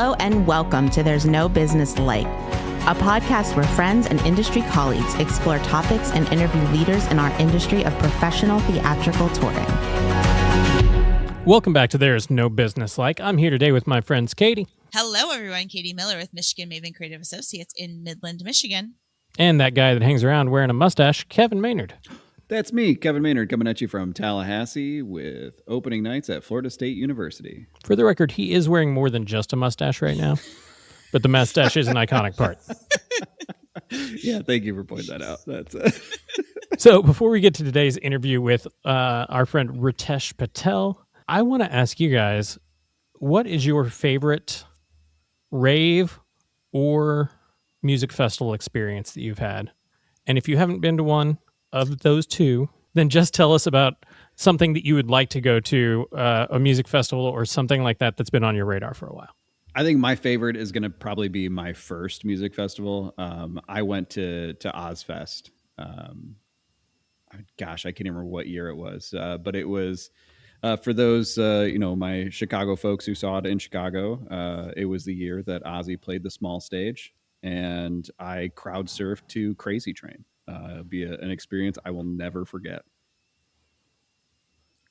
Hello and welcome to There's No Business Like, a podcast where friends and industry colleagues explore topics and interview leaders in our industry of professional theatrical touring. Welcome back to There's No Business Like. I'm here today with my friends Katie. Hello, everyone. Katie Miller with Michigan Maven Creative Associates in Midland, Michigan. And that guy that hangs around wearing a mustache, Kevin Maynard. That's me, Kevin Maynard, coming at you from Tallahassee with opening nights at Florida State University. For the record, he is wearing more than just a mustache right now, but the mustache is an iconic part. Yeah, thank you for pointing that out. That's So before we get to today's interview with our friend Ritesh Patel, I want to ask you guys, what is your favorite rave or music festival experience that you've had? And if you haven't been to one of those two, then just tell us about something that you would like to go to, a music festival or something like that that's been on your radar for a while. I think my favorite is going to probably be my first music festival. I went to Ozfest. Gosh, I can't remember what year it was, but it was for those, my Chicago folks who saw it in Chicago. It was the year that Ozzy played the small stage, and I crowd surfed to Crazy Train. Be an experience I will never forget.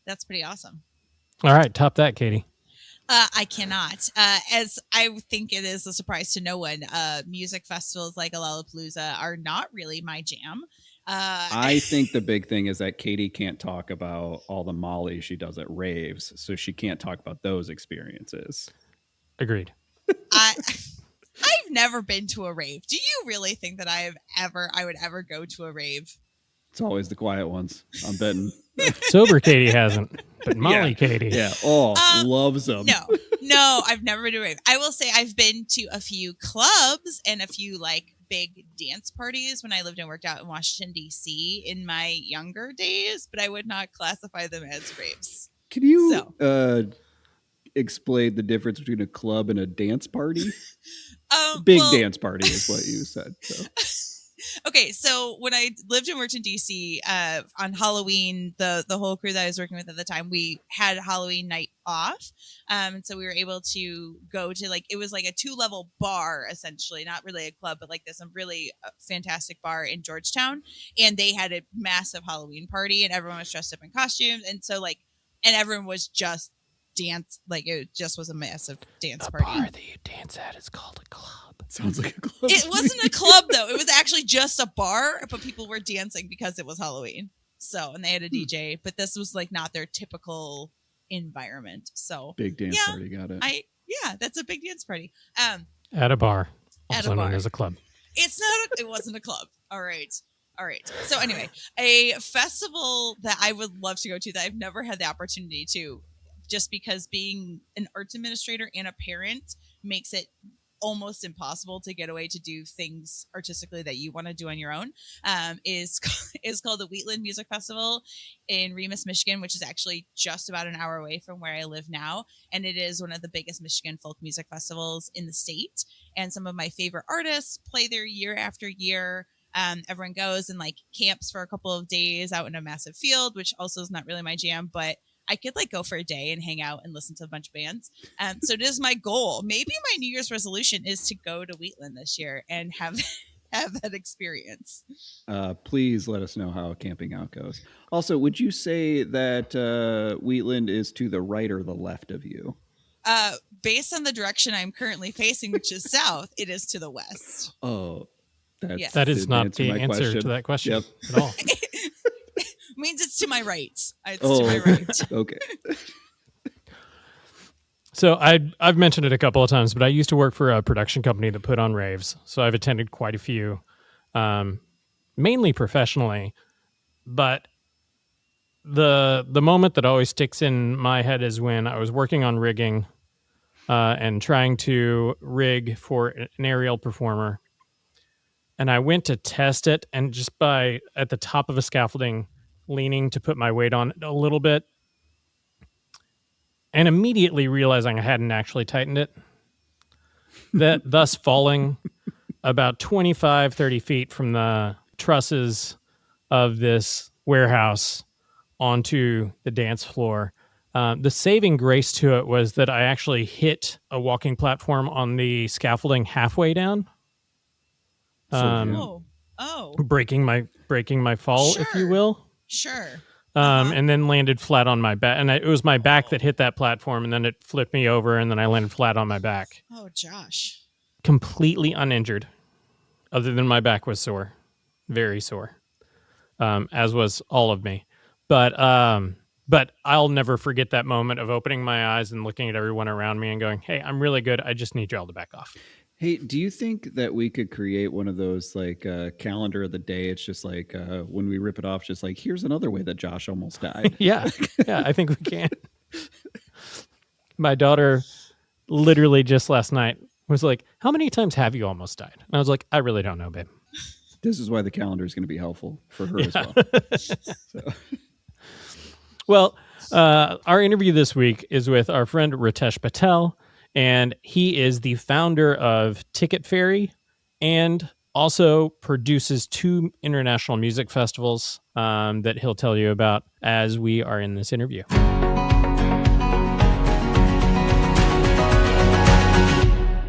That's pretty awesome. All right, top that, Katie. I cannot. As I think it is a surprise to no one, music festivals like a Lollapalooza are not really my jam. I think the big thing is that Katie can't talk about all the Molly she does at raves, so she can't talk about those experiences. Agreed. I've never been to a rave. Do you really think that I would ever go to a rave? It's always the quiet ones. I'm betting. Sober Katie hasn't, but Molly Katie. Yeah. Loves them. No, I've never been to a rave. I will say I've been to a few clubs and a few big dance parties when I lived and worked out in Washington, D.C. in my younger days, but I would not classify them as raves. Can you explain the difference between a club and a dance party? Dance party is what you said. So. Okay, so when I lived and worked in DC, on Halloween, the whole crew that I was working with at the time, we had Halloween night off. And so we were able to go to it was like a 2-level bar, essentially, not really a club, but this really fantastic bar in Georgetown. And they had a massive Halloween party and everyone was dressed up in costumes. And so and everyone was just dance, it just was a massive dance party. The bar that you dance at is called a club. Sounds like a club. It wasn't a club though. It was actually just a bar, but people were dancing because it was Halloween. So, and they had a DJ, but this was not their typical environment. So big dance party, got it. That's a big dance party. At a bar, also known as a club. It wasn't a club. All right. So anyway, a festival that I would love to go to that I've never had the opportunity to, just because being an arts administrator and a parent makes it almost impossible to get away to do things artistically that you want to do on your own, is called the Wheatland Music Festival in Remus, Michigan, which is actually just about an hour away from where I live now. And it is one of the biggest Michigan folk music festivals in the state. And some of my favorite artists play there year after year. Everyone goes and camps for a couple of days out in a massive field, which also is not really my jam, but I could go for a day and hang out and listen to a bunch of bands. So it is my goal. Maybe my New Year's resolution is to go to Wheatland this year and have that experience. Please let us know how camping out goes. Also, would you say that Wheatland is to the right or the left of you? Based on the direction I'm currently facing, which is south, it is to the west. Oh, that is not the answer to that question at all. Means it's to my right. It's to my right. Okay. So I've mentioned it a couple of times, but I used to work for a production company that put on raves. So I've attended quite a few, mainly professionally. But the moment that always sticks in my head is when I was working on rigging and trying to rig for an aerial performer. And I went to test it, and just at the top of a scaffolding, leaning to put my weight on it a little bit, and immediately realizing I hadn't actually tightened it, thus falling about 25, 30 feet from the trusses of this warehouse onto the dance floor. The saving grace to it was that I actually hit a walking platform on the scaffolding halfway down, breaking my fall, if you will. Sure. And then landed flat on my back. And it was my back that hit that platform, and then it flipped me over, and then I landed flat on my back. Oh, Josh. Completely uninjured, other than my back was sore, very sore, as was all of me. But I'll never forget that moment of opening my eyes and looking at everyone around me and going, "Hey, I'm really good. I just need y'all to back off." Hey, do you think that we could create one of those like calendar of the day? It's just like when we rip it off, just like, here's another way that Josh almost died. Yeah, I think we can. My daughter literally just last night was like, "How many times have you almost died?" And I was like, "I really don't know, babe." This is why the calendar is going to be helpful for her as well. So. Well, our interview this week is with our friend Ritesh Patel. And he is the founder of Ticket Fairy and also produces 2 international music festivals that he'll tell you about as we are in this interview.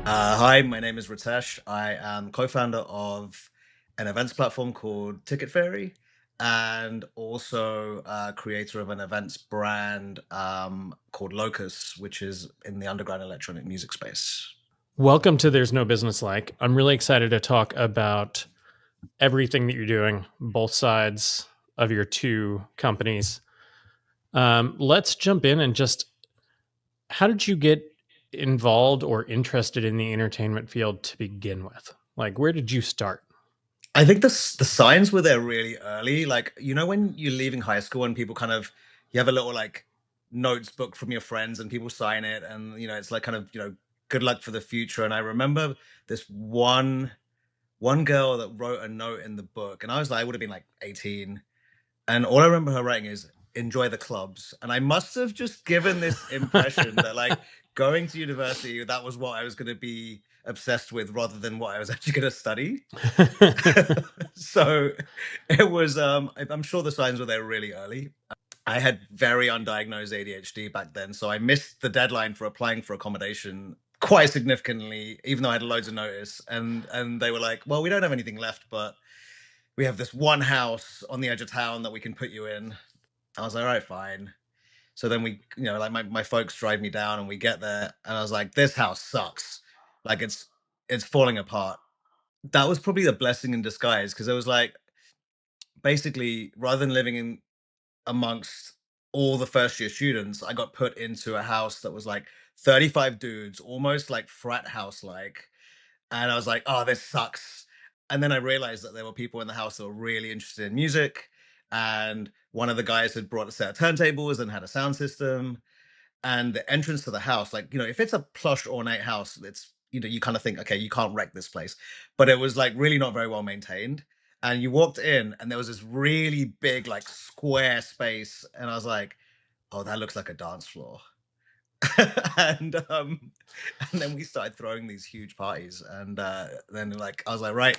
Hi, my name is Ritesh. I am co-founder of an events platform called Ticket Fairy, and also creator of an events brand called Locus, which is in the underground electronic music space. Welcome to There's No Business Like. I'm really excited to talk about everything that you're doing, both sides of your 2 companies. Let's jump in and just, how did you get involved or interested in the entertainment field to begin with? Like, where did you start? I think the signs were there really early. Like, you know, when you're leaving high school and people kind of, you have a little like notes book from your friends and people sign it, and, you know, it's like kind of, you know, good luck for the future. And I remember this one girl that wrote a note in the book, and I would have been like 18. And all I remember her writing is, "Enjoy the clubs." And I must have just given this impression that like going to university, that was what I was going to be obsessed with rather than what I was actually going to study. So it was, I'm sure the signs were there really early. I had very undiagnosed ADHD back then, so I missed the deadline for applying for accommodation quite significantly, even though I had loads of notice. And they were like, "Well, we don't have anything left, but we have this one house on the edge of town that we can put you in." I was like, "All right, fine." So then we, you know, like my folks drive me down and we get there, and I was like, "This house sucks. Like it's falling apart." That was probably a blessing in disguise, because it was like, basically, rather than living in amongst all the first year students, I got put into a house that was like 35 dudes, almost like frat house like. And I was like, "Oh, this sucks." And then I realized that there were people in the house that were really interested in music. And one of the guys had brought a set of turntables and had a sound system. And the entrance to the house, like, you know, if it's a plush ornate house, it's, you know, you kind of think, okay, you can't wreck this place. But it was like really not very well maintained. And you walked in and there was this really big, like square space. And I was like, "Oh, that looks like a dance floor." and then we started throwing these huge parties, and then like I was like, right.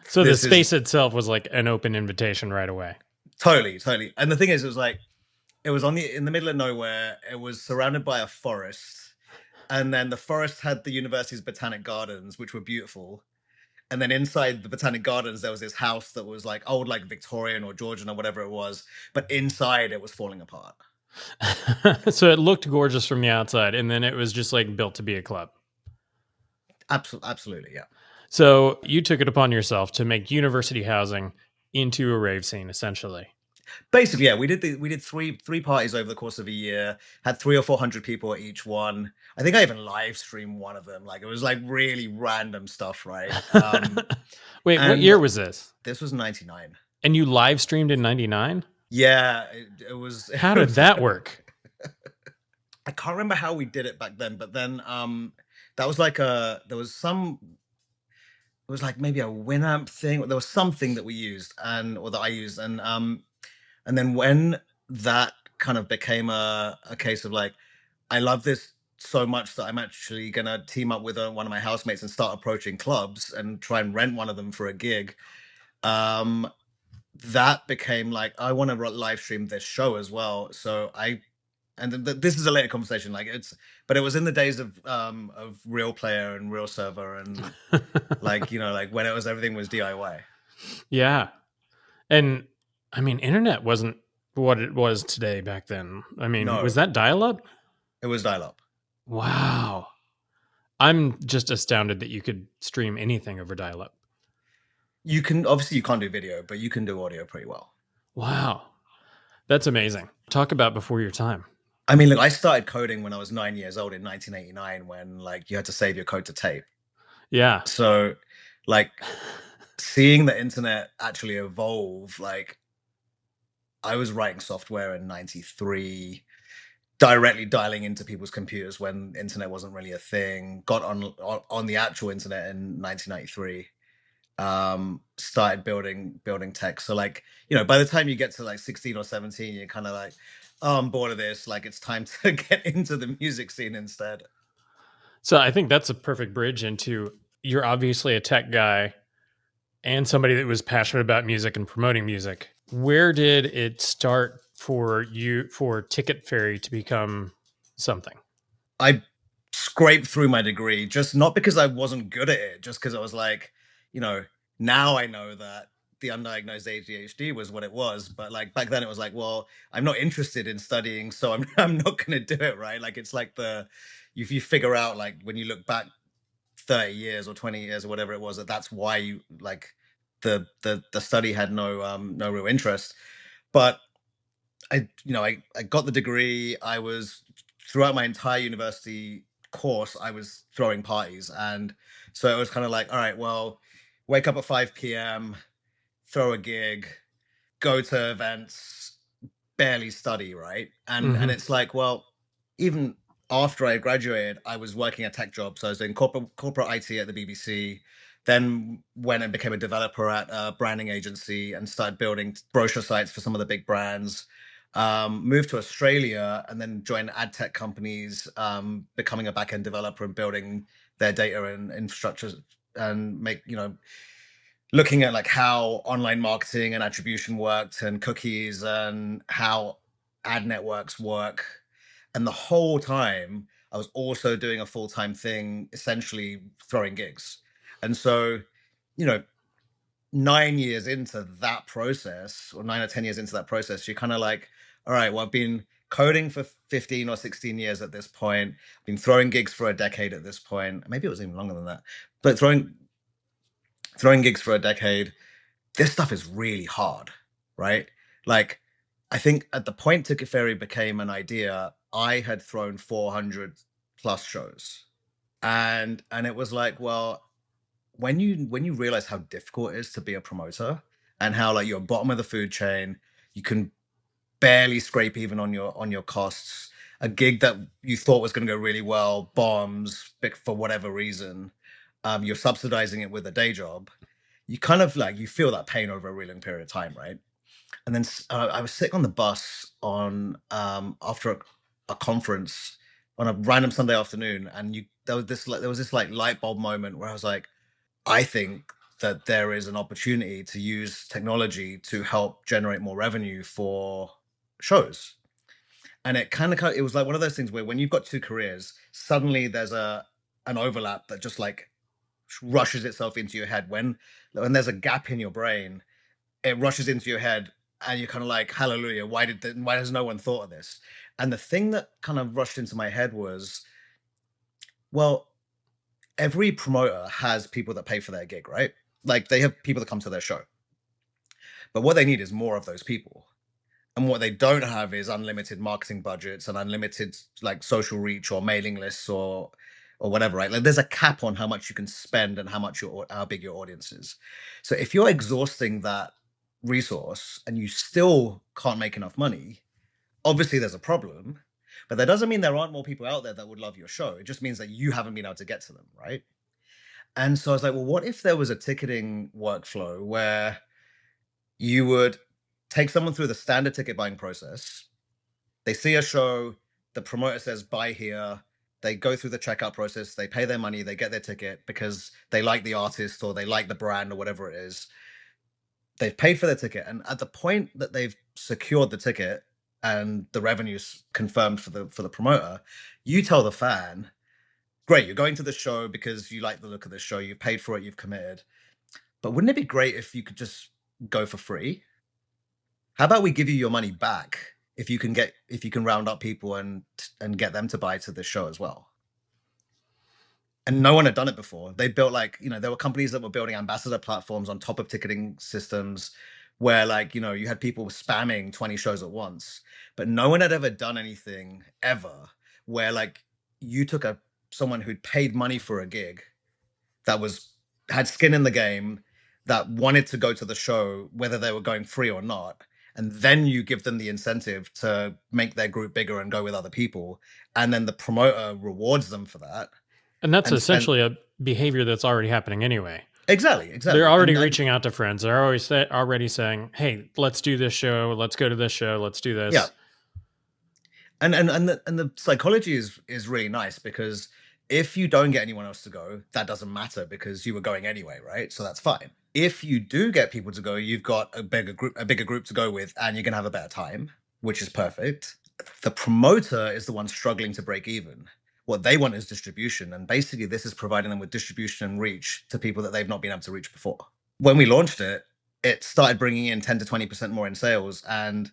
So the space itself was like an open invitation right away. Totally. And the thing is, it was like, it was in the middle of nowhere. It was surrounded by a forest, and then the forest had the university's botanic gardens, which were beautiful. And then inside the botanic gardens, there was this house that was like old, like Victorian or Georgian or whatever it was, but inside it was falling apart. So it looked gorgeous from the outside, and then it was just like built to be a club. Absolutely, yeah. So you took it upon yourself to make university housing into a rave scene, essentially. Basically, yeah. We did three parties over the course of a year. Had 300 or 400 people at each one. I think I even live streamed one of them. Like, it was like really random stuff, right? Wait, what year was this? This was 99. And you live streamed in 99? Yeah, it was. How did that work? I can't remember how we did it back then, but then that was like there was like maybe a Winamp thing. There was something that we used or that I used, and then when that kind of became a case of like, I love this so much that I'm actually gonna team up with one of my housemates and start approaching clubs and try and rent one of them for a gig. That became like, I want to live stream this show as well. So I and this is a later conversation. Like but it was in the days of Real Player and Real Server, and like like when everything was DIY. Yeah. And I mean, internet wasn't what it was today back then. I mean, No, was that dial up? it was dial-up. Wow. I'm just astounded that you could stream anything over dial up. You can't do video, but you can do audio pretty well. Wow. That's amazing. Talk about before your time. I mean, look, I started coding when I was 9 years old in 1989, when like you had to save your code to tape. Yeah. So like seeing the internet actually evolve, like I was writing software in 93, directly dialing into people's computers when internet wasn't really a thing, got on the actual internet in 1993. Started building tech. So like, by the time you get to like 16 or 17, you're kind of like, oh, I'm bored of this. Like it's time to get into the music scene instead. So I think that's a perfect bridge into, you're obviously a tech guy and somebody that was passionate about music and promoting music. Where did it start for you, for Ticket Fairy to become something? I scraped through my degree, just not because I wasn't good at it, just because I was like, now I know that the undiagnosed ADHD was what it was. But like back then it was like, well, I'm not interested in studying, so I'm not going to do it, right? Like it's like if you figure out, like when you look back 30 years or 20 years or whatever it was, that's why you like the study had no real interest. But I got the degree. I was, throughout my entire university course, I was throwing parties, and so it was kind of like, all right, well, wake up at 5 p.m., throw a gig, go to events, barely study, right? And it's like, well, even after I graduated, I was working a tech job, so I was doing corporate IT at the BBC. Then went and became a developer at a branding agency and started building brochure sites for some of the big brands. Moved to Australia and then joined ad tech companies, becoming a back-end developer and building their data and infrastructure, and looking at like how online marketing and attribution worked and cookies and how ad networks work. And the whole time I was also doing a full-time thing, essentially throwing gigs. And so, you know, 9 years into that process, or 9 or 10 years into that process, you're kind of like, all right, well, I've been coding for 15 or 16 years at this point, been throwing gigs for a decade at this point. Maybe it was even longer than that, but throwing gigs for a decade. This stuff is really hard, right? Like, I think at the point Ticket Fairy became an idea, I had thrown 400 plus shows, and it was like, well, when you realize how difficult it is to be a promoter, and how like you're bottom of the food chain, you can barely scrape even on your costs. A gig that you thought was going to go really well bombs for whatever reason. You're subsidizing it with a day job. You kind of like, you feel that pain over a really long period of time, right? And then I was sitting on the bus on after a conference on a random Sunday afternoon, and there was this like light bulb moment where I was like, I think that there is an opportunity to use technology to help generate more revenue for shows. And it was like one of those things where when you've got two careers, suddenly there's an overlap that just like rushes itself into your head. When there's a gap in your brain, it rushes into your head, and you're kind of like, hallelujah, why has no one thought of this? And the thing that kind of rushed into my head was, well, every promoter has people that pay for their gig, right? Like they have people that come to their show. But what they need is more of those people. And what they don't have is unlimited marketing budgets and unlimited like social reach or mailing lists or whatever, right? Like there's a cap on how much you can spend and how big your audience is. So if you're exhausting that resource and you still can't make enough money, obviously there's a problem. But that doesn't mean there aren't more people out there that would love your show. It just means that you haven't been able to get to them, right? And so I was like, well, what if there was a ticketing workflow where you would take someone through the standard ticket buying process? They see a show, the promoter says, buy here. They go through the checkout process, they pay their money, they get their ticket because they like the artist or they like the brand or whatever it is. They've paid for their ticket. And at the point that they've secured the ticket, and the revenue's confirmed for the promoter, you tell the fan, great, you're going to the show because you like the look of the show, you've paid for it, you've committed. But wouldn't it be great if you could just go for free? How about we give you your money back if you can round up people and get them to buy to the show as well? And no one had done it before. They built there were companies that were building ambassador platforms on top of ticketing systems where you had people spamming 20 shows at once, but no one had ever done anything ever where you took someone who'd paid money for a gig that had skin in the game, that wanted to go to the show, whether they were going free or not. And then you give them the incentive to make their group bigger and go with other people. And then the promoter rewards them for that. And that's essentially a behavior that's already happening anyway. Exactly. They're already reaching out to friends. They're already saying, hey, let's do this show. Let's go to this show. Let's do this. Yeah. And the psychology is really nice, because if you don't get anyone else to go, that doesn't matter because you were going anyway, right? So that's fine. If you do get people to go, you've got a bigger group to go with, and you're going to have a better time, which is perfect. The promoter is the one struggling to break even. What they want is distribution. And basically this is providing them with distribution and reach to people that they've not been able to reach before. When we launched it, it started bringing in 10 to 20% more in sales. And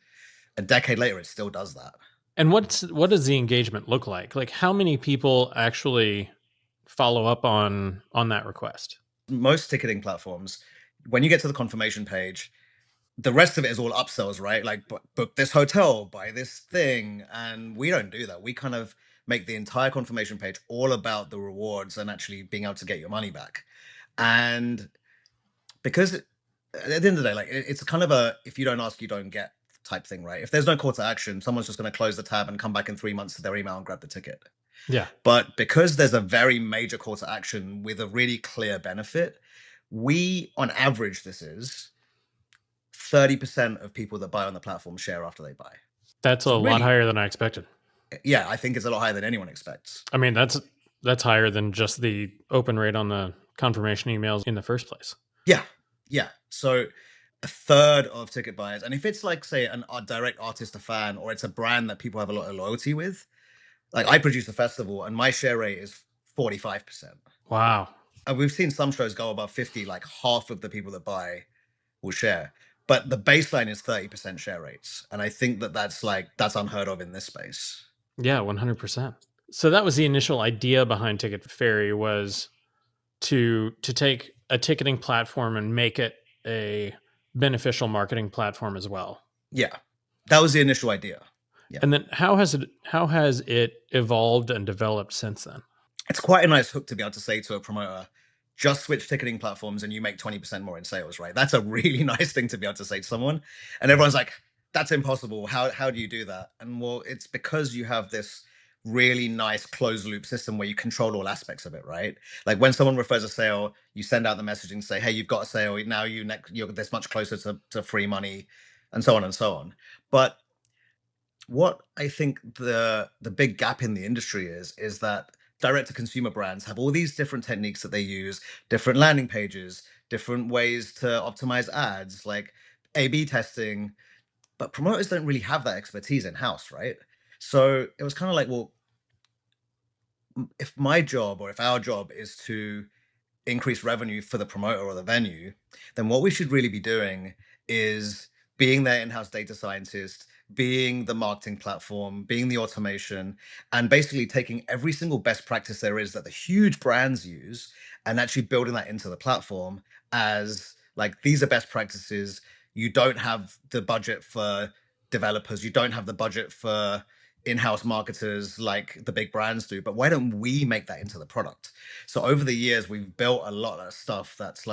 a decade later, it still does that. And what does the engagement look like? Like, how many people actually follow up on that request? Most ticketing platforms, when you get to the confirmation page, the rest of it is all upsells, right? Like, book this hotel, buy this thing. And we don't do that. We kind of make the entire confirmation page all about the rewards and actually being able to get your money back. And because at the end of the day, it's kind of a, if you don't ask, you don't get type thing, right? If there's no call to action, someone's just going to close the tab and come back in 3 months to their email and grab the ticket. Yeah. But because there's a very major call to action with a really clear benefit, we, on average, this is 30% of people that buy on the platform share after they buy. That's a lot higher than I expected. Yeah, I think it's a lot higher than anyone expects. I mean, that's higher than just the open rate on the confirmation emails in the first place. Yeah. So a third of ticket buyers, and if it's say a direct artist, a fan, or it's a brand that people have a lot of loyalty with, I produce the festival and my share rate is 45%. Wow. And we've seen some shows go above 50, half of the people that buy will share. But the baseline is 30% share rates. And I think that's unheard of in this space. Yeah, 100%. So that was the initial idea behind Ticket Fairy, was to take a ticketing platform and make it a beneficial marketing platform as well. Yeah, that was the initial idea. Yeah. And then how has it evolved and developed since then? It's quite a nice hook to be able to say to a promoter, just switch ticketing platforms and you make 20% more in sales, right? That's a really nice thing to be able to say to someone. And everyone's like, that's impossible. How do you do that? And well, it's because you have this really nice closed loop system where you control all aspects of it, right? Like when someone refers a sale, you send out the messaging and say, hey, you've got a sale. Now you're this much closer to free money, and so on and so on. But what I think the big gap in the industry is that direct to consumer brands have all these different techniques that they use, different landing pages, different ways to optimize ads, like A/B testing, but promoters don't really have that expertise in house, right? So it was kind of like, well, if my job or if our job is to increase revenue for the promoter or the venue, then what we should really be doing is being their in-house data scientist, being the marketing platform, being the automation, and basically taking every single best practice there is that the huge brands use and actually building that into the platform as these are best practices. You don't have the budget for developers. You don't have the budget for in-house marketers like the big brands do, but why don't we make that into the product? So over the years, we've built a lot of stuff that's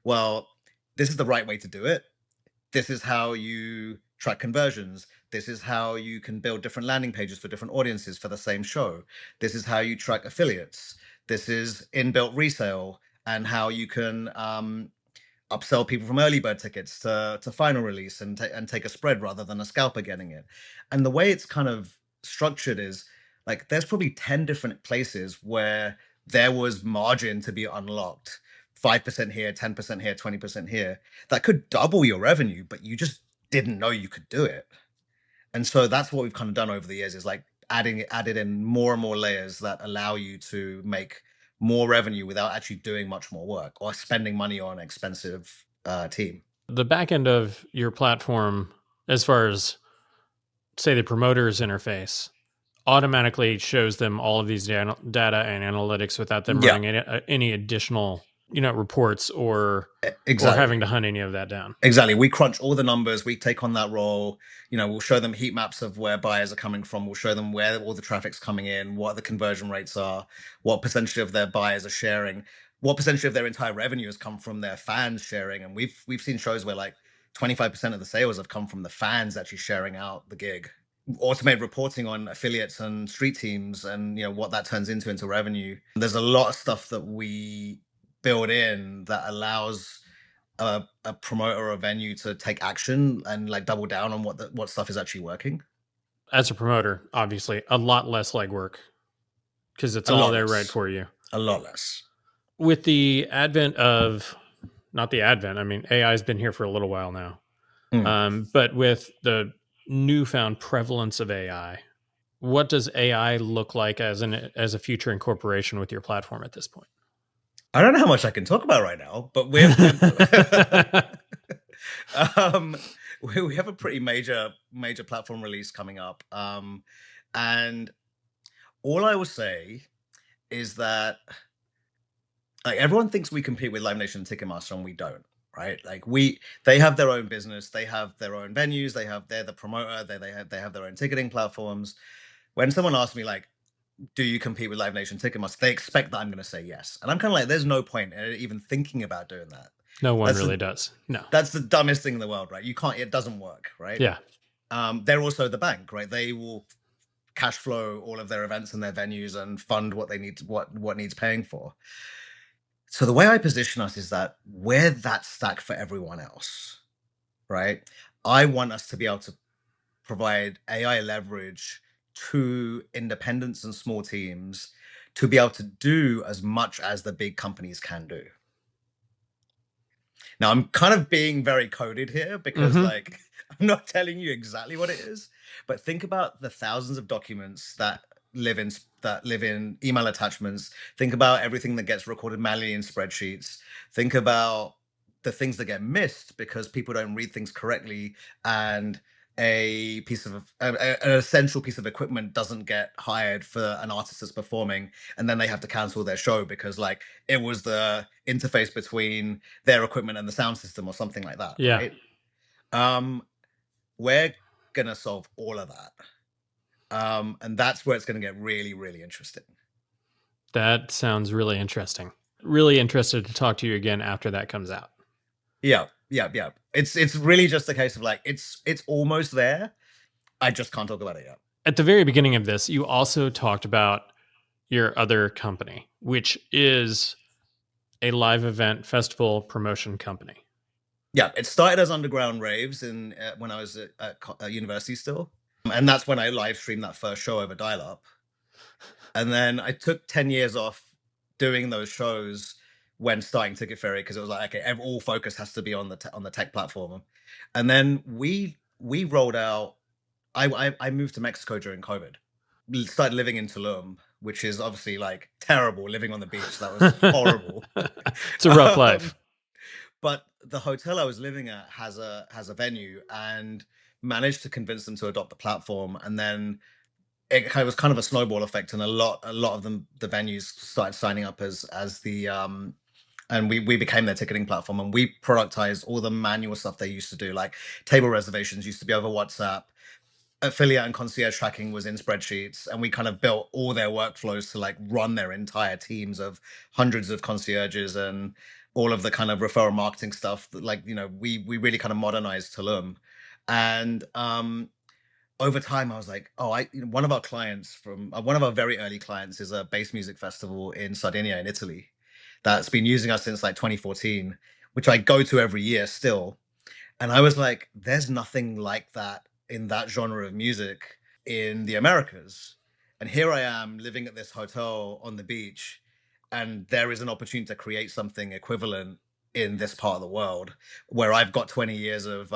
well, this is the right way to do it. This is how you track conversions. This is how you can build different landing pages for different audiences for the same show. This is how you track affiliates. This is inbuilt resale and how you can upsell people from early bird tickets to final release and take a spread rather than a scalper getting it. And the way it's kind of structured is there's probably 10 different places where there was margin to be unlocked. 5% here, 10% here, 20% here. That could double your revenue, but you just didn't know you could do it. And so that's what we've kind of done over the years, is like added in more and more layers that allow you to make more revenue without actually doing much more work or spending money on an expensive team. The back end of your platform, as far as say the promoter's interface, automatically shows them all of these data and analytics without them running any additional, reports or having to hunt any of that down. Exactly. We crunch all the numbers. We take on that role. We'll show them heat maps of where buyers are coming from. We'll show them where all the traffic's coming in, what the conversion rates are, what percentage of their buyers are sharing, what percentage of their entire revenue has come from their fans sharing. And we've seen shows where like 25% of the sales have come from the fans actually sharing out the gig. Automated reporting on affiliates and street teams and what that turns into revenue. There's a lot of stuff that we build in that allows a promoter or a venue to take action and like double down on what stuff is actually working. As a promoter, obviously, a lot less legwork because it's all there right for you. A lot less. With the advent of, not the advent, I mean, AI has been here for a little while now. But with the newfound prevalence of AI, what does AI look like as a future incorporation with your platform at this point? I don't know how much I can talk about right now, but we have a pretty major platform release coming up. And all I will say is that like everyone thinks we compete with Live Nation and Ticketmaster, and we don't, right? Like they have their own business, they have their own venues, they're the promoter, they have their own ticketing platforms. When someone asks me like, do you compete with Live Nation Ticketmaster? They expect that I'm going to say yes. And I'm kind of like, there's no point in even thinking about doing that. No one really does. No. That's the dumbest thing in the world, right? It doesn't work, right? Yeah. They're also the bank, right? They will cash flow all of their events and their venues and fund what they need, what needs paying for. So the way I position us is that we're that stack for everyone else, right? I want us to be able to provide AI leverage to independents and small teams to be able to do as much as the big companies can do. Now, I'm kind of being very coded here because like I'm not telling you exactly what it is, but think about the thousands of documents that live in email attachments. Think about everything that gets recorded manually in spreadsheets. Think about the things that get missed because people don't read things correctly, and an essential piece of equipment doesn't get hired for an artist that's performing, and then they have to cancel their show because like it was the interface between their equipment and the sound system or something like that. Yeah. Right? We're gonna solve all of that. And that's where it's going to get really, really interesting. That sounds really interesting. Really interested to talk to you again after that comes out. Yeah. It's really just a case of like, it's almost there. I just can't talk about it yet. At the very beginning of this, you also talked about your other company, which is a live event festival promotion company. Yeah, it started as underground raves when I was at university still. And that's when I live streamed that first show over dial-up. And then I took 10 years off doing those shows when starting Ticket Fairy because it was like, okay, all focus has to be on the tech platform. And then we rolled out. I moved to Mexico during COVID. We started living in Tulum, which is obviously like terrible. Living on the beach, that was horrible. It's a rough life. But the hotel I was living at has a venue, and managed to convince them to adopt the platform. And then it was kind of a snowball effect, and a lot of them, the venues started signing up as the and we became their ticketing platform, and we productized all the manual stuff they used to do, like table reservations used to be over WhatsApp, affiliate and concierge tracking was in spreadsheets, and we kind of built all their workflows to like run their entire teams of hundreds of concierges and all of the kind of referral marketing stuff that like, we really kind of modernized Tulum. And over time I was like, one of our clients from one of our very early clients is a bass music festival in Sardinia in Italy that's been using us since like 2014, which I go to every year still. And I was like, there's nothing like that in that genre of music in the Americas. And here I am living at this hotel on the beach, and there is an opportunity to create something equivalent in this part of the world where I've got 20 years of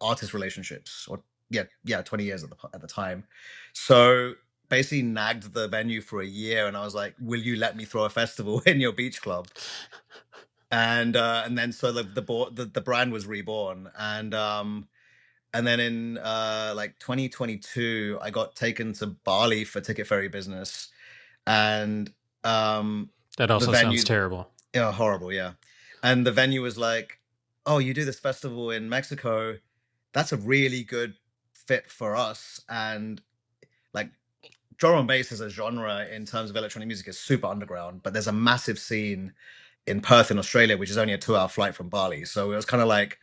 artist relationships, or 20 years at the time. So basically nagged the venue for a year, and I was like, will you let me throw a festival in your beach club? And then so the brand was reborn. And then in like 2022 I got taken to Bali for Ticket Ferry business, and That also the venue sounds terrible. yeah, horrible, yeah. And the venue was like, oh, you do this festival in Mexico, that's a really good fit for us. And like, drum and bass as a genre in terms of electronic music is super underground, but there's a massive scene in Perth in Australia, which is only a 2-hour flight from Bali. So it was kind of like,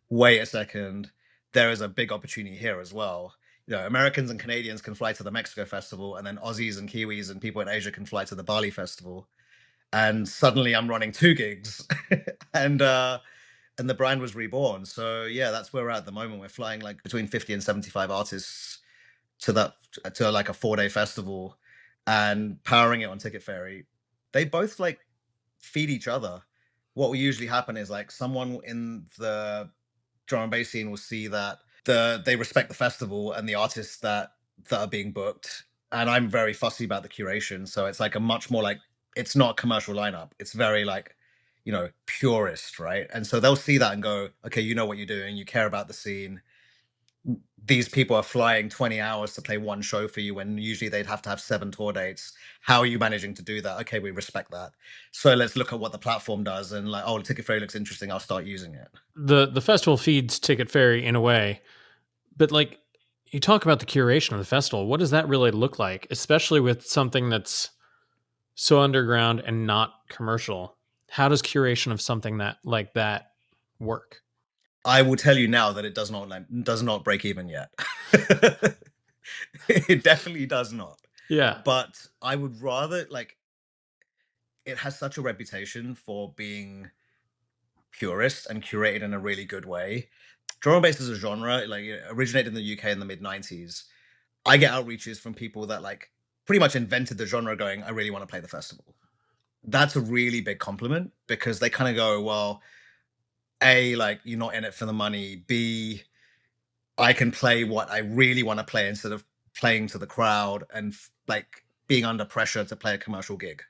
wait a second, there is a big opportunity here as well. You know, Americans and Canadians can fly to the Mexico festival, and then Aussies and Kiwis and people in Asia can fly to the Bali festival. And suddenly I'm running 2 gigs, and the brand was reborn. So yeah, that's where we're at the moment. We're flying like between 50 and 75 artists to like a 4-day festival and powering it on Ticket Ferry. They both like feed each other. What will usually happen is like someone in the drum and bass scene will see that they respect the festival and the artists that are being booked. And I'm very fussy about the curation. So it's like a much more like, it's not a commercial lineup. It's very like, you know, purist, right? And so they'll see that and go, okay, you know what you're doing. You care about the scene. These people are flying 20 hours to play one show for you when usually they'd have to have 7 tour dates. How are you managing to do that? Okay, we respect that. So let's look at what the platform does, and like, oh, the Ticket Ferry looks interesting, I'll start using it. The festival feeds Ticket Ferry in a way, but like, you talk about the curation of the festival. What does that really look like, especially with something that's so underground and not commercial? How does curation of something like that work? I will tell you now that it does not break even yet. It definitely does not. Yeah. But I would rather, like, it has such a reputation for being purist and curated in a really good way. Drum and bass as a genre, like, it originated in the UK in the mid-90s. I get outreaches from people that like pretty much invented the genre going, I really want to play the festival. That's a really big compliment, because they kind of go, well, A, like, you're not in it for the money. B, I can play what I really want to play instead of playing to the crowd and like being under pressure to play a commercial gig.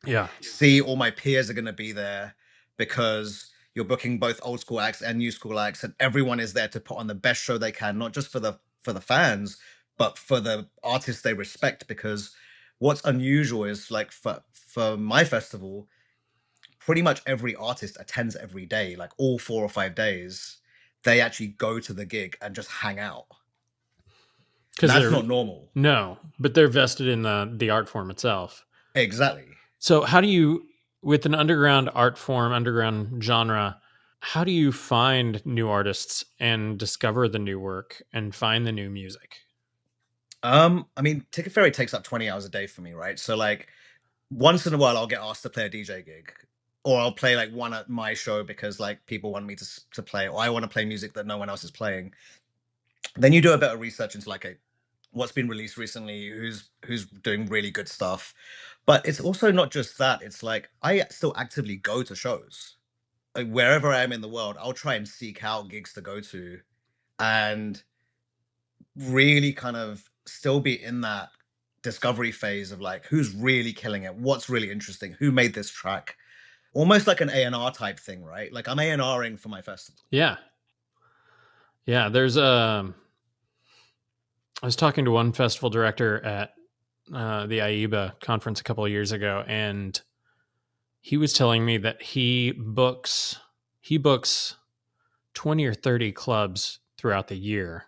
Yeah. C, all my peers are going to be there because you're booking both old school acts and new school acts, and everyone is there to put on the best show they can, not just for the fans, but for the artists they respect. Because what's unusual is like for my festival, pretty much every artist attends every day, like all 4 or 5 days. They actually go to the gig and just hang out. Because that's not normal. No, but they're vested in the art form itself. Exactly. So how do you, with an underground art form, underground genre, how do you find new artists and discover the new work and find the new music? I mean, Ticket Ferry takes up 20 hours a day for me, right? So like once in a while I'll get asked to play a DJ gig, or I'll play like one at my show because like people want me to play, or I want to play music that no one else is playing. Then you do a bit of research into like what's been released recently, who's doing really good stuff. But it's also not just that. It's like I still actively go to shows. Like wherever I am in the world, I'll try and seek out gigs to go to, and really kind of still be in that discovery phase of like, who's really killing it, what's really interesting, who made this track. Almost like an A&R type thing, right? Like I'm A&Ring for my festival. Yeah. There's I was talking to one festival director at the AIBA conference a couple of years ago, and he was telling me that he books 20 or 30 clubs throughout the year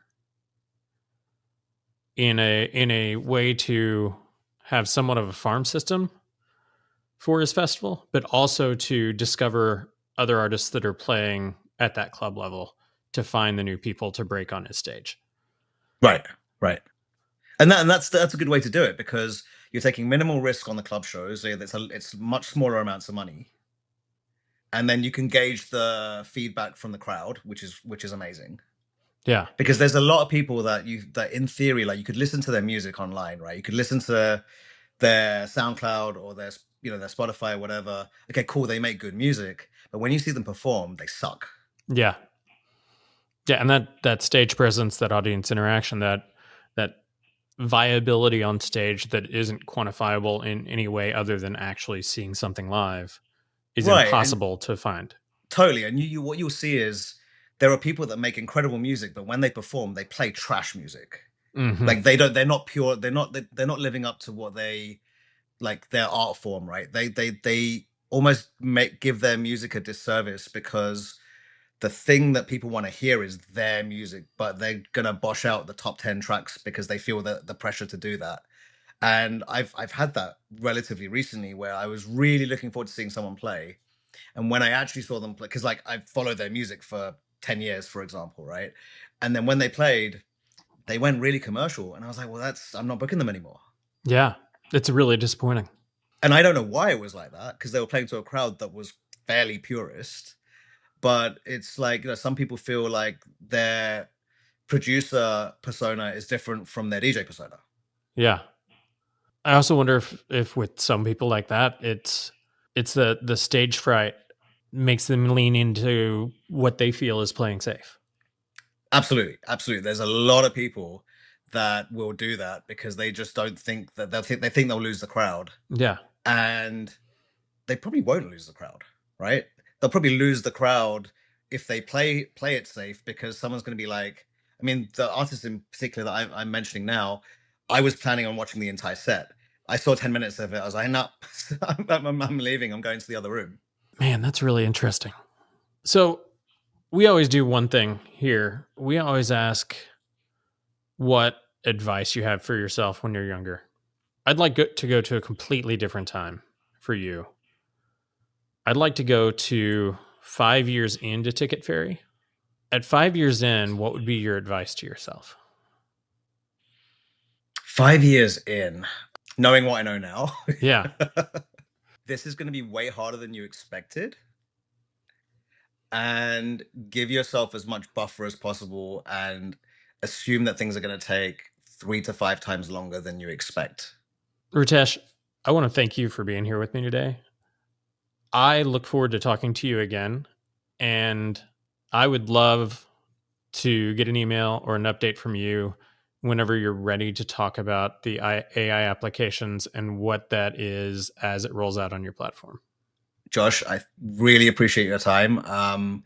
in a way to have somewhat of a farm system for his festival, but also to discover other artists that are playing at that club level to find the new people to break on his stage. Right. And that's a good way to do it, because you're taking minimal risk on the club shows. So it's much smaller amounts of money, and then you can gauge the feedback from the crowd, which is amazing. Yeah, because there's a lot of people that in theory, like, you could listen to their music online, right? You could listen to their SoundCloud or their Spotify or whatever. Okay, cool, they make good music, but when you see them perform, they suck. Yeah, Yeah, and that stage presence, that audience interaction, that viability on stage that isn't quantifiable in any way other than actually seeing something live is Right, and impossible to find. totally. And you what you'll see is there are people that make incredible music, but when they perform, they play trash music. Hmm. Like they're not pure. They're not living up to what they like their art form, right? They almost give their music a disservice because the thing that people want to hear is their music, but they're gonna bosh out the top 10 tracks because they feel the pressure to do that. And I've had that relatively recently where I was really looking forward to seeing someone play. And when I actually saw them play, because like I've followed their music for 10 years, for example, right? And then when they played, they went really commercial. And I was like, well, I'm not booking them anymore. Yeah, it's really disappointing. And I don't know why it was like that, because they were playing to a crowd that was fairly purist. But it's like, some people feel like their producer persona is different from their DJ persona. Yeah. I also wonder if with some people like that, it's the stage fright makes them lean into what they feel is playing safe. Absolutely. Absolutely. There's a lot of people that will do that because they just don't think that they think they'll lose the crowd. Yeah. And they probably won't lose the crowd, right? They'll probably lose the crowd if they play it safe, because someone's going to be like, I mean, the artist in particular that I'm mentioning now, I was planning on watching the entire set. I saw 10 minutes of it. I was like, no, I'm leaving. I'm going to the other room. Man, that's really interesting. So we always do one thing here. We always ask what advice you have for yourself when you're younger. I'd like to go to a completely different time for you. I'd like to go to 5 years into Ticket Fairy. At 5 years in, what would be your advice to yourself? 5 years in, knowing what I know now. Yeah. This is going to be way harder than you expected. And give yourself as much buffer as possible and assume that things are going to take 3 to 5 times longer than you expect. Ritesh, I want to thank you for being here with me today. I look forward to talking to you again, and I would love to get an email or an update from you whenever you're ready to talk about the AI applications and what that is as it rolls out on your platform. Josh, I really appreciate your time.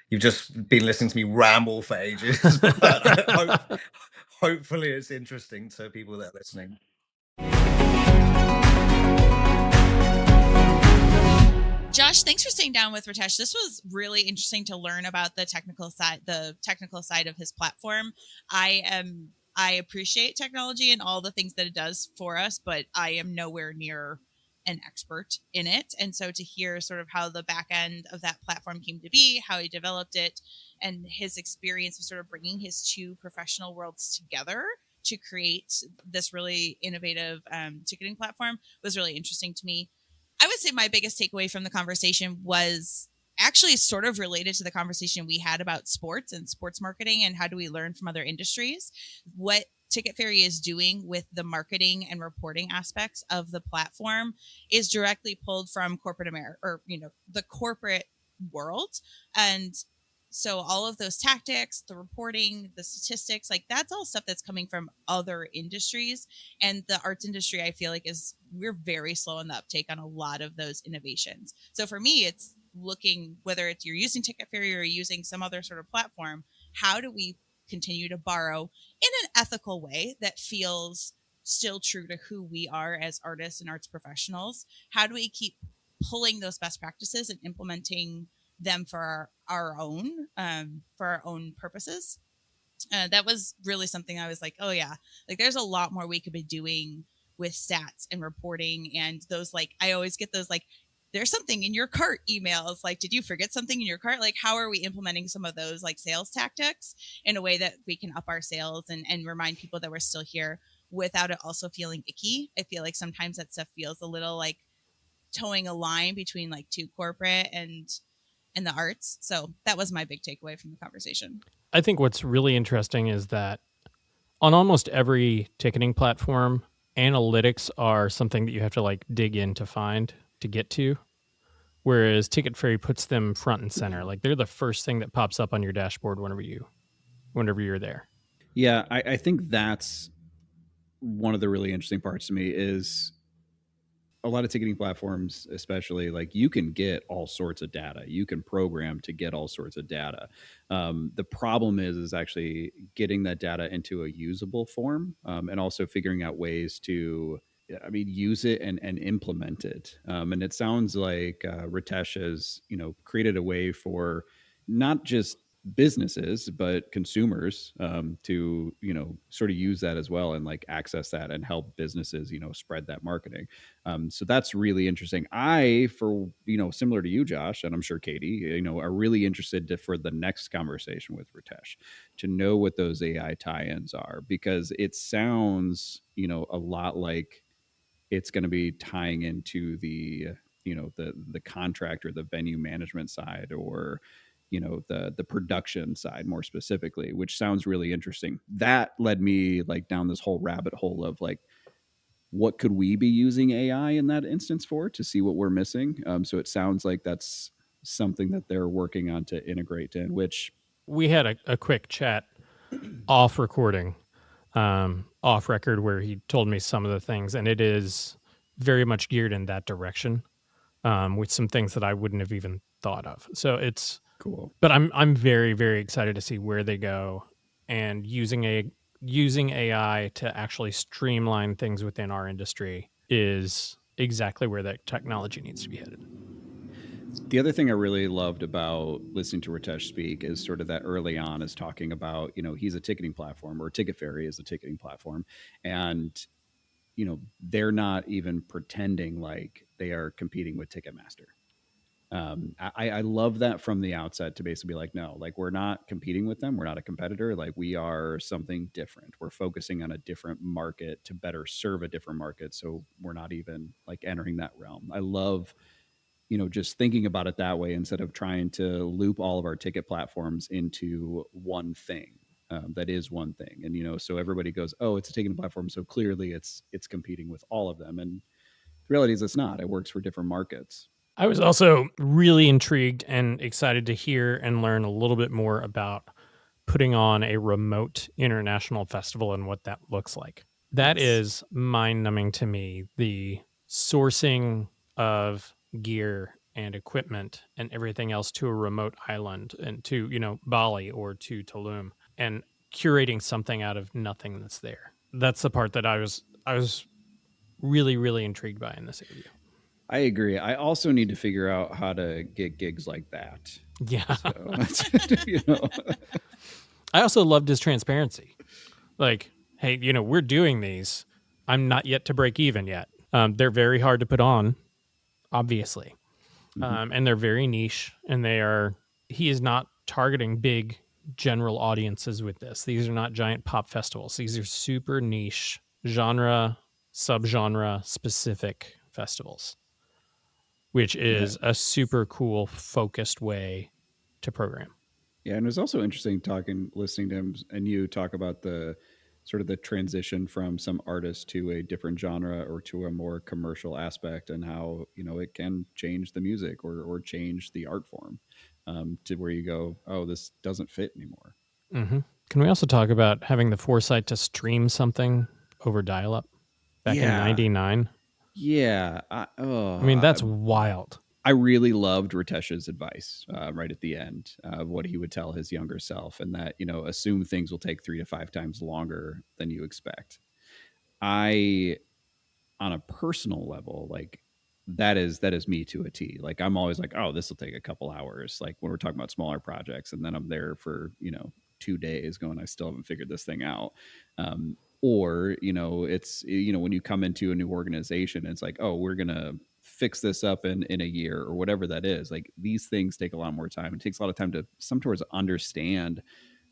You've just been listening to me ramble for ages, but hopefully it's interesting to people that are listening. Josh, thanks for sitting down with Ritesh. This was really interesting to learn about the technical side of his platform. I appreciate technology and all the things that it does for us, but I am nowhere near an expert in it. And so to hear sort of how the back end of that platform came to be, how he developed it, and his experience of sort of bringing his two professional worlds together to create this really innovative ticketing platform was really interesting to me. I would say my biggest takeaway from the conversation was actually sort of related to the conversation we had about sports and sports marketing and how do we learn from other industries. What Ticket Fairy is doing with the marketing and reporting aspects of the platform is directly pulled from corporate America, or the corporate world. And so all of those tactics, the reporting, the statistics, like that's all stuff that's coming from other industries. And the arts industry, I feel like we're very slow in the uptake on a lot of those innovations. So for me, it's looking, whether it's you're using Ticket Fairy or using some other sort of platform, how do we continue to borrow in an ethical way that feels still true to who we are as artists and arts professionals? How do we keep pulling those best practices and implementing them for our own purposes? That was really something I was like, oh yeah, like there's a lot more we could be doing with stats and reporting, and those, like, I always get those like, there's something in your cart emails, like, did you forget something in your cart? Like, how are we implementing some of those like sales tactics in a way that we can up our sales and remind people that we're still here without it also feeling icky? I feel like sometimes that stuff feels a little like towing a line between like too corporate and the arts. So that was my big takeaway from the conversation. I think what's really interesting is that on almost every ticketing platform, analytics are something that you have to like dig in to find to get to. Whereas Ticket Fairy puts them front and center. Like they're the first thing that pops up on your dashboard whenever you whenever you're there. Yeah, I think that's one of the really interesting parts to me is a lot of ticketing platforms, especially, like, you can get all sorts of data. You can program to get all sorts of data. The problem is actually getting that data into a usable form, and also figuring out ways to, I mean, use it and implement it. And it sounds like Ritesh has, created a way for not just businesses but consumers to, sort of use that as well and like access that and help businesses, spread that marketing. So that's really interesting. For similar to you, Josh, and I'm sure Katie, are really interested for the next conversation with Ritesh to know what those AI tie-ins are, because it sounds, a lot like it's going to be tying into the, the contract or the venue management side, or the production side more specifically, which sounds really interesting. That led me like down this whole rabbit hole of like, what could we be using AI in that instance for, to see what we're missing. So it sounds like that's something that they're working on to integrate in, which We had a quick chat off recording, off record, where he told me some of the things, and it is very much geared in that direction, with some things that I wouldn't have even thought of. So it's cool. But I'm very, very excited to see where they go, and using AI to actually streamline things within our industry is exactly where that technology needs to be headed. The other thing I really loved about listening to Ritesh speak is sort of that early on is talking about, he's a ticketing platform, or Ticket Ferry is a ticketing platform. And, they're not even pretending like they are competing with Ticketmaster. I love that from the outset, to basically be like, no, like, we're not competing with them. We're not a competitor. Like, we are something different. We're focusing on a different market to better serve a different market. So we're not even like entering that realm. I love, just thinking about it that way, instead of trying to loop all of our ticket platforms into one thing. That is one thing. And, so everybody goes, oh, it's a ticketing platform, so clearly it's competing with all of them. And the reality is it's not. It works for different markets. I was also really intrigued and excited to hear and learn a little bit more about putting on a remote international festival and what that looks like. That is mind-numbing to me. The sourcing of gear and equipment and everything else to a remote island, and to, Bali or to Tulum, and curating something out of nothing that's there. That's the part that I was really, really intrigued by in this interview. I agree. I also need to figure out how to get gigs like that. Yeah. So, I also loved his transparency. Like, hey, we're doing these. I'm not yet to break even yet. They're very hard to put on, obviously. And they're very niche, and he is not targeting big general audiences with this. These are not giant pop festivals. These are super niche, genre, subgenre specific festivals, which is a super cool, focused way to program. Yeah, and it was also interesting listening to him and you talk about the sort of the transition from some artist to a different genre or to a more commercial aspect, and how, it can change the music or change the art form, to where you go, oh, this doesn't fit anymore. Mm-hmm. Can we also talk about having the foresight to stream something over dial-up back in '99? Yeah. I mean, that's wild. I really loved Ritesh's advice right at the end of what he would tell his younger self, and that, assume things will take 3 to 5 times longer than you expect. On a personal level, like, that is me to a T. Like, I'm always like, oh, this will take a couple hours. Like, when we're talking about smaller projects, and then I'm there for, 2 days going, I still haven't figured this thing out. Or, it's, when you come into a new organization, it's like, oh, we're going to fix this up in a year or whatever that is. Like, these things take a lot more time. It takes a lot of time to sometimes understand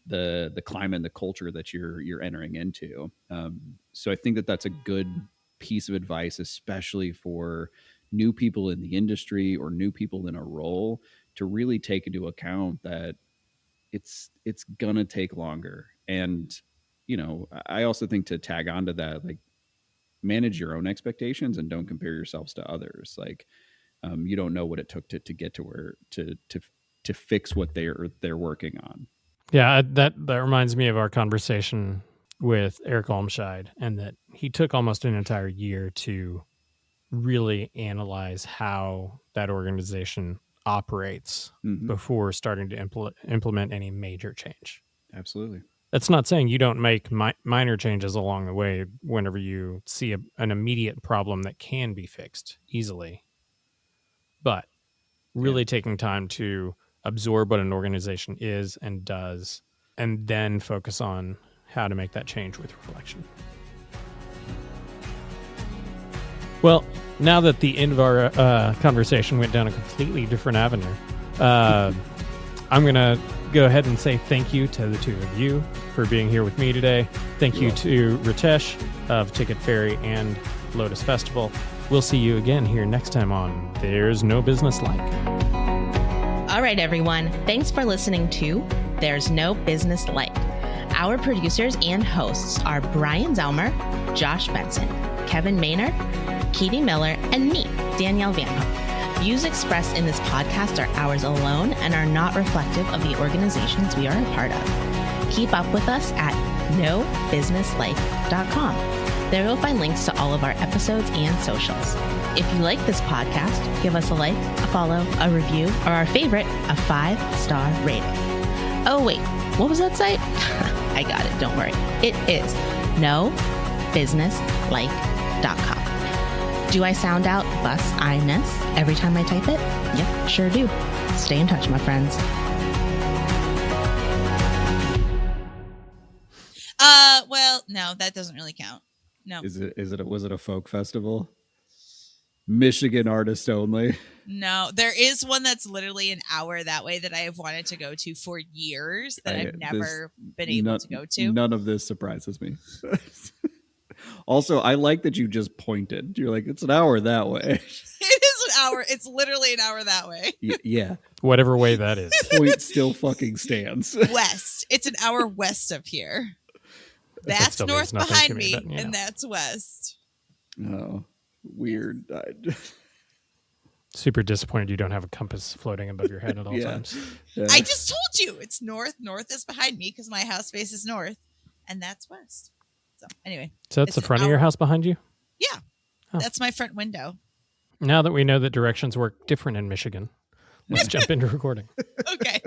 the climate and the culture that you're entering into. So I think that that's a good piece of advice, especially for new people in the industry or new people in a role, to really take into account that it's gonna take longer. And I also think, to tag on to that, like, manage your own expectations and don't compare yourselves to others. Like, you don't know what it took to get to where to fix what they're working on. Yeah, that reminds me of our conversation with Eric Olmscheid, and that he took almost an entire year to really analyze how that organization operates before starting to implement any major change. Absolutely. That's not saying you don't make minor changes along the way whenever you see an immediate problem that can be fixed easily. But really taking time to absorb what an organization is and does, and then focus on how to make that change with reflection. Well, now that the end of our conversation went down a completely different avenue, I'm going to go ahead and say thank you to the two of you for being here with me today. Thank you to Ritesh of Ticket Ferry and Lotus Festival. We'll see you again here next time on There's No Business Like. All right, everyone. Thanks for listening to There's No Business Like. Our producers and hosts are Brian Zelmer, Josh Benson, Kevin Maynard, Katie Miller, and me, Danielle Van Hook. Views expressed in this podcast are ours alone and are not reflective of the organizations we are a part of. Keep up with us at nobusinesslike.com. There you'll find links to all of our episodes and socials. If you like this podcast, give us a like, a follow, a review, or our favorite, a 5-star rating. Oh, wait, what was that site? I got it, don't worry. It is nobusinesslike.com. Do I sound out bus-I-ness every time I type it? Yep, sure do. Stay in touch, my friends. Well, no, that doesn't really count. No. Was it a folk festival? Michigan artist only. No, there is one that's literally an hour that way that I have wanted to go to for years that I've never been able to go to. None of this surprises me. Also, I like that you just pointed. You're like, it's an hour that way. It is an hour. It's literally an hour that way. Yeah. Whatever way that is. Point still fucking stands. West. It's an hour west of here. That's north behind me, and that's west. Oh, weird. Super disappointed you don't have a compass floating above your head at all times. Yeah. I just told you it's north. North is behind me because my house faces north, and that's west. So anyway. So that's the front of your house behind you? Yeah. Oh. That's my front window. Now that we know that directions work different in Michigan, let's jump into recording. Okay.